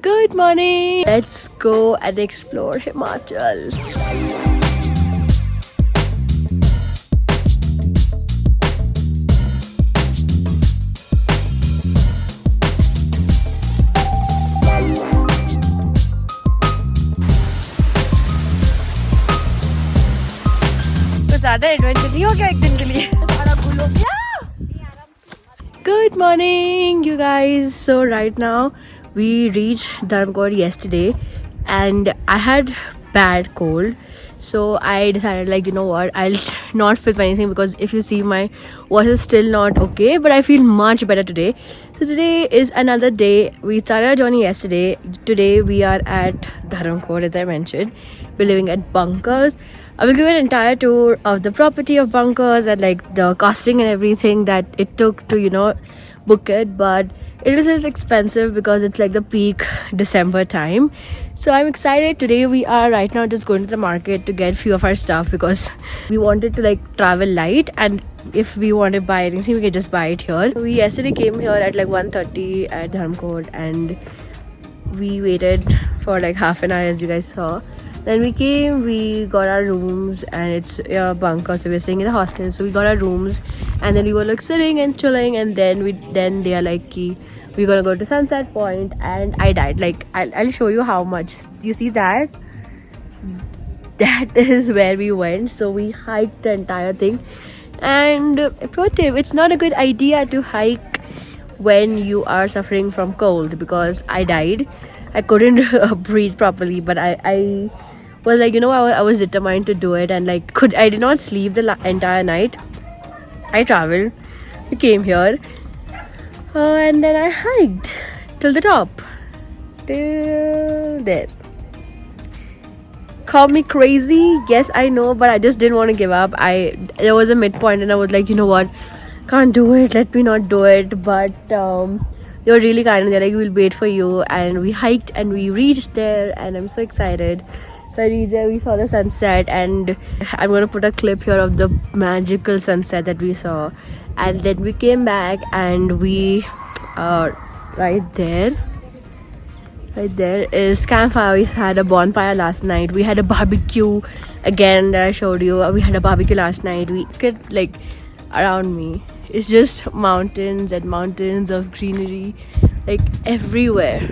Good morning. Let's go and explore Himachal. कुछ ज़्यादा adventure नहीं हो गया एक दिन के लिए? सारा गुल हो गया। Good morning, you guys. So right now we reached Dharmkot yesterday, and I had bad cold. So I decided, like, you know what, I'll not film anything because if you see, my voice is still not okay, but I feel much better today. So today is another day. We started our journey yesterday. Today we are at Dharmkot, as I mentioned. We're living at Bunkers. I will give an entire tour of the property of Bunkers and like the costing and everything that it took to, you know, book it. But it was a little expensive because it's like the peak December time. So I'm excited. Today we are right now just going to the market to get few of our stuff because we wanted to like travel light, and if we want to buy anything we can just buy it here. We yesterday came here at like 1:30 at Dharmkot, and we waited for like half an hour, as you guys saw. Then we came, we got our rooms, and it's a bunker, so we're staying in a hostel. So we got our rooms, and then we were like sitting and chilling, and then they are like, we're gonna go to Sunset Point, and I died. Like I'll show you how much. You see that? That is where we went. So we hiked the entire thing. And pro tip, it's not a good idea to hike when you are suffering from cold, because I died. I couldn't breathe properly, but I was like, you know, I was determined to do it, and like I did not sleep the entire night. I traveled, we came here, and then I hiked till the top, till there. Call me crazy, yes I know, but I just didn't want to give up. There was a midpoint, and I was like, you know what, can't do it, let me not do it. But they were really kind, and they're like, we'll wait for you. And we hiked and we reached there, and I'm so excited. So I reached there, we saw the sunset, and I'm gonna put a clip here of the magical sunset that we saw. And then we came back, and we right there is campfire. We had a bonfire last night. We had a barbecue again that I showed you. We had a barbecue last night. We could like, around me it's just mountains and mountains of greenery, like everywhere,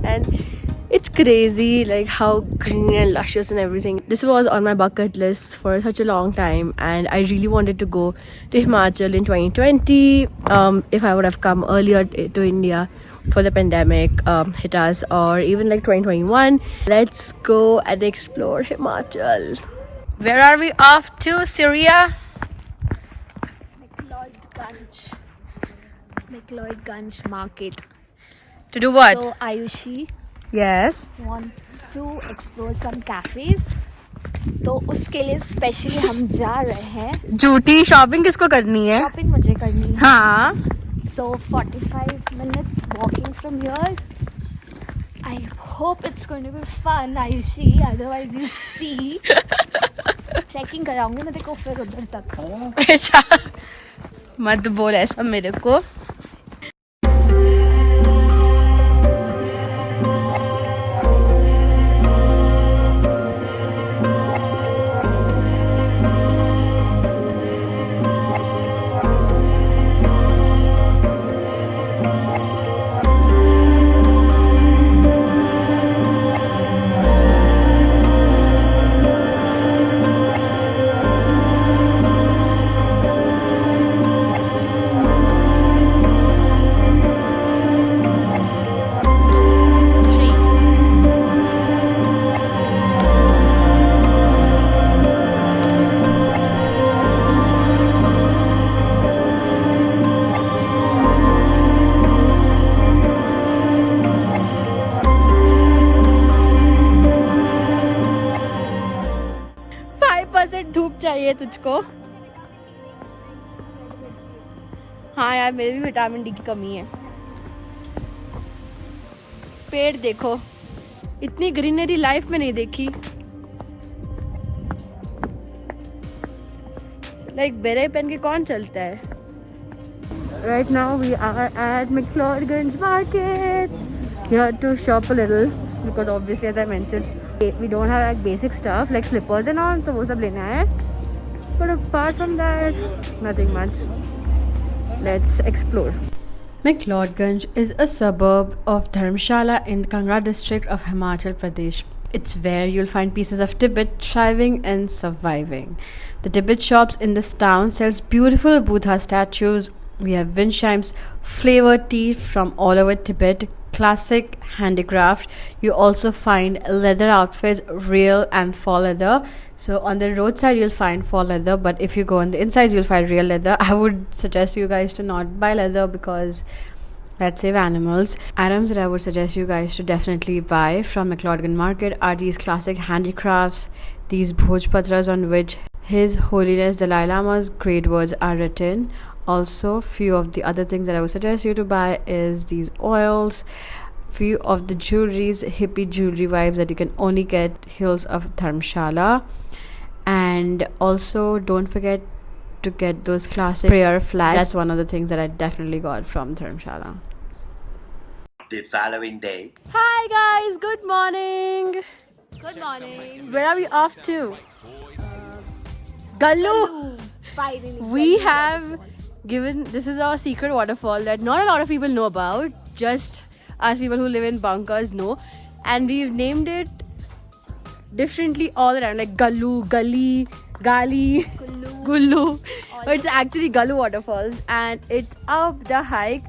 and it's crazy like how green and luscious and everything. This was on my bucket list for such a long time, and I really wanted to go to Himachal in 2020. If I would have come earlier to India for the pandemic hit us, or even like 2021. Let's go and explore Himachal. Where are we off to, Syria? McLeodganj market. To do what? So Ayushi Yes. wants to explore some cafes. तो उसके लिए specially हम जा रहे हैं. झूठी shopping किसको करनी है? शॉपिंग मुझे करनी है. हाँ. So 45 minutes walking from here. I hope it's going to be fun, Ayushi. Otherwise you see. Tracking कराऊंगी मैं तेरे को फिर उधर तक. अच्छा, मत बोल ऐसा मेरे को. धूप चाहिए तुझको. हाँ यार, मेरे भी विटामिन डी की कमी है. पेड़ देखो, इतनी ग्रीनरी लाइफ में नहीं देखी. लाइक बेरे पहन के कौन चलता है? right now we are at McLeodganj Market. Here to shop a little because obviously, as I mentioned, we don't have like basic stuff like slippers and all, so वो सब लेना है. But apart from that, nothing much. Let's explore. McLeodganj is a suburb of Dharamshala in the Kangra district of Himachal Pradesh. It's where you'll find pieces of Tibet thriving and surviving. The Tibet shops in this town sells beautiful Buddha statues. We have wind chimes, flavored tea from all over Tibet, classic handicraft. You also find leather outfits, real and faux leather. So on the roadside you'll find faux leather, but if you go on the inside you'll find real leather. I would suggest you guys to not buy leather because let's save animals. Items that I would suggest you guys to definitely buy from McLeodganj Market are these classic handicrafts, these Bhojpatras on which His Holiness Dalai Lama's great words are written. Also, few of the other things that I would suggest you to buy is these oils, few of the jewelries, hippie jewelry vibes that you can only get hills of Dharamshala. And also don't forget to get those classic prayer flags. That's one of the things that I definitely got from Dharamshala. The following day. Hi guys, good morning. Good morning. Where are we off to? Gallu. Finally. We have given, this is our secret waterfall that not a lot of people know about, just us people who live in bunkers know, and we've named it differently all around, like Gallu, Gully, Gali, Gullu, but it's actually Gallu waterfalls and it's up the hike.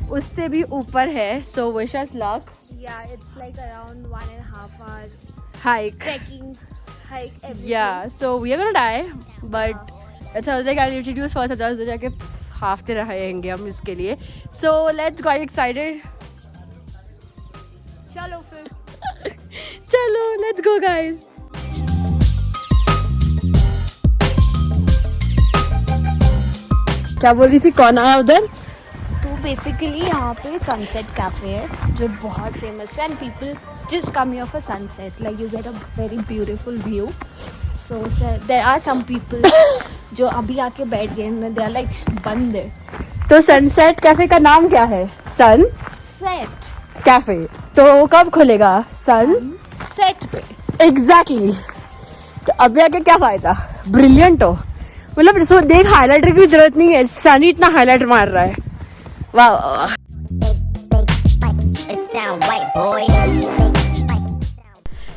उससे भी ऊपर है, so wish us luck. Yeah, it's like around 1.5 hour Hike. trekking, hike, everything. Yeah, so we are gonna die, but that's how I was like I'll introduce first, otherwise तो जाके हाफते रहेंगे हम इसके लिए. So let's go. Are you excited? चलो फिर. चलो, let's go guys. क्या बोल रही थी, कौन आया उधर? तो बेसिकली यहाँ पे सनसेट कैफे है जो बहुत फेमस है and people just come here for sunset, like you get a very beautiful view. So there are some people जो अभी आके बैठ गए हैं, दे आर लाइक बंद है. तो सनसेट कैफे का नाम क्या है? Set cafe. तो कब खुलेगा? सेट पे. एग्जैक्टली. तो अभी आके क्या फायदा? ब्रिलियंट हो, मतलब सो देख, हाईलाइटर की जरूरत नहीं है, सन ही इतना हाईलाइटर मार रहा है. वाह.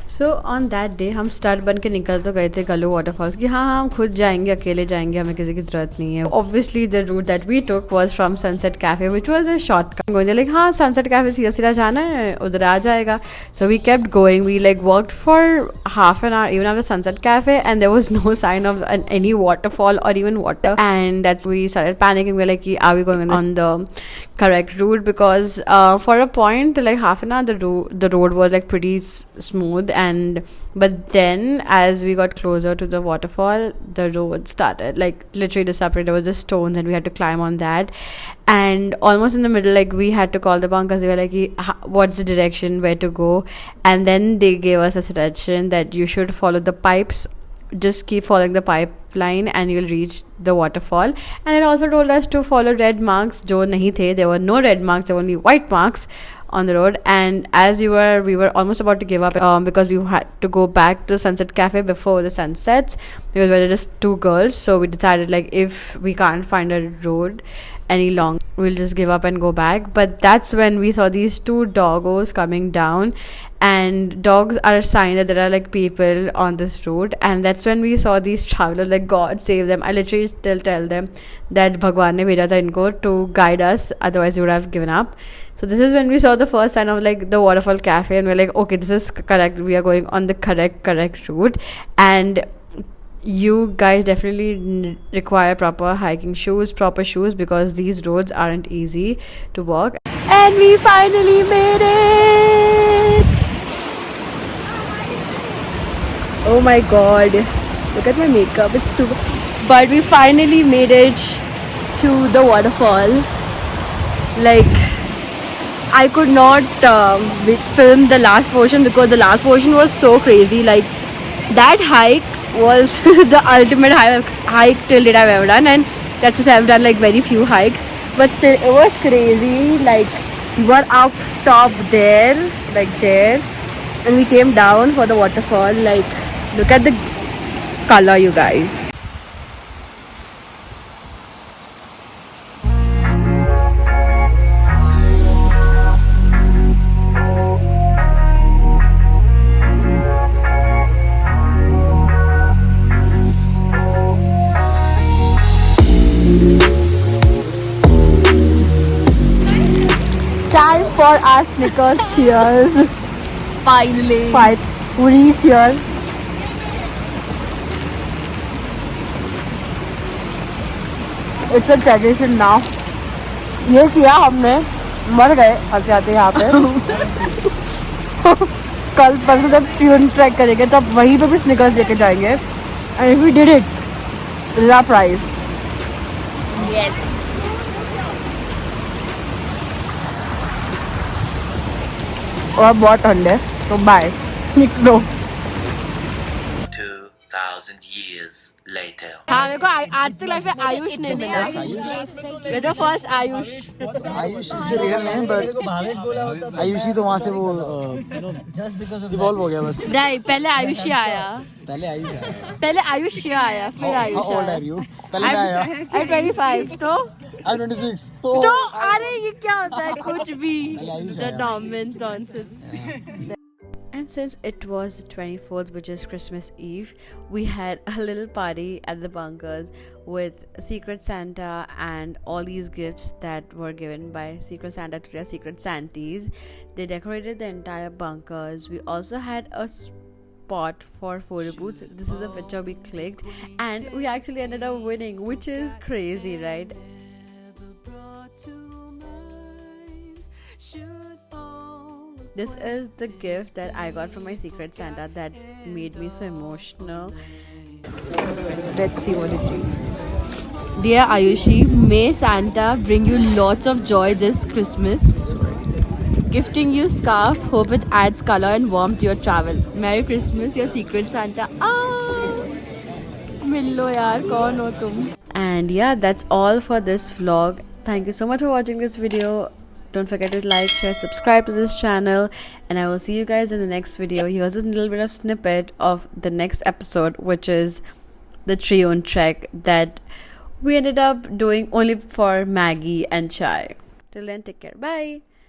सो ऑन दैट डे हम स्टार्ट बन के निकल तो गए थे गल्लू वाटरफॉल्स की. हाँ हम खुद जाएंगे, अकेले जाएंगे, हमें किसी की जरूरत नहीं है. Obviously the route that we took was from sunset cafe which was a shortcut. Going like हाँ सनसेट कैफे सीधा सीधा जाना है, उधर आ जाएगा. So we kept going, we like walked for half an hour even after sunset cafe and there was no sign of any waterfall or even water, and that's we started panicking. We're like, are we going on the correct route? Because for a point like half an hour the road was like pretty smooth, and but then as we got closer to the waterfall the road started like literally disappearing. There was just stones and we had to climb on that, and almost in the middle like we had to call the bunkers. They were like, what's the direction, where to go? And then they gave us a suggestion that you should follow the pipes, just keep following the pipeline and you'll reach the waterfall. And it also told us to follow red marks jo nahi the. There were no red marks, there were only white marks on the road. And as we were almost about to give up because we had to go back to Sunset Cafe before the sun sets, because we were just two girls. So we decided like if we can't find a road any longer, we'll just give up and go back. But that's when we saw these two doggos coming down, and dogs are a sign that there are like people on this route. And that's when we saw these travelers, like God save them. I literally still tell them that Bhagwan ne bheja tha inko to guide us, otherwise we would have given up. So this is when we saw the first sign of like the waterfall cafe, and we're like, okay, this is correct, we are going on the correct route. And you guys definitely require proper hiking shoes, proper shoes, because these roads aren't easy to walk. And we finally made it. Oh my god, look at my makeup, it's super. But we finally made it to the waterfall. Like, I could not film the last portion because the last portion was so crazy. Like, that hike was the ultimate hike till date I've ever done, and that's just I've done like very few hikes. but still it was crazy. Like we were up top there, like there, and we came down for the waterfall. Like look at the color, you guys. Time for our Snickers cheers. Finally. Fight. We reached here. It's a tradition now. ये किया हमने, मर गए आते आते यहाँ पे. कल परसों जब ट्यून ट्रैक करेंगे तब वहीं पे भी स्निकर्स लेके जाएंगे. And if we did it, this is our prize. Yes. और बहुत ठंडे, तो बाय. निकलो. 2,000 years later. हाँ मेरे को आज तक लाइफ में आयुष नहीं मिला. ये तो first Ayush. Ayush is the real name but Ayushi तो वहाँ से वो इवॉल्व हो गया बस. नहीं पहले आयुष ही आया. पहले आयुष ही आया फिर Ayush how old are you? पहले मैं आया. I'm 25 तो आई 26. तो अरे ये क्या होता है कुछ भी. The nonsense. And since it was the 24th, which is Christmas Eve, we had a little party at the bunkers with Secret Santa and all these gifts that were given by Secret Santa to their Secret Santies. They decorated the entire bunkers. We also had a spot for photo booths. This is a picture we clicked and we actually ended up winning, which is crazy, right? This is the gift that I got from my Secret Santa that made me so emotional. Let's see what it reads. Dear Ayushi, may Santa bring you lots of joy this Christmas. Gifting you scarf, hope it adds color and warmth to your travels. Merry Christmas, your Secret Santa. Millo yaar, kaun ho tum? And yeah, that's all for this vlog. Thank you so much for watching this video. Don't forget to like, share, subscribe to this channel, and I will see you guys in the next video. Here's a little bit of snippet of the next episode, which is the Trion trek that we ended up doing only for Maggie and Chai. Till then, take care. Bye.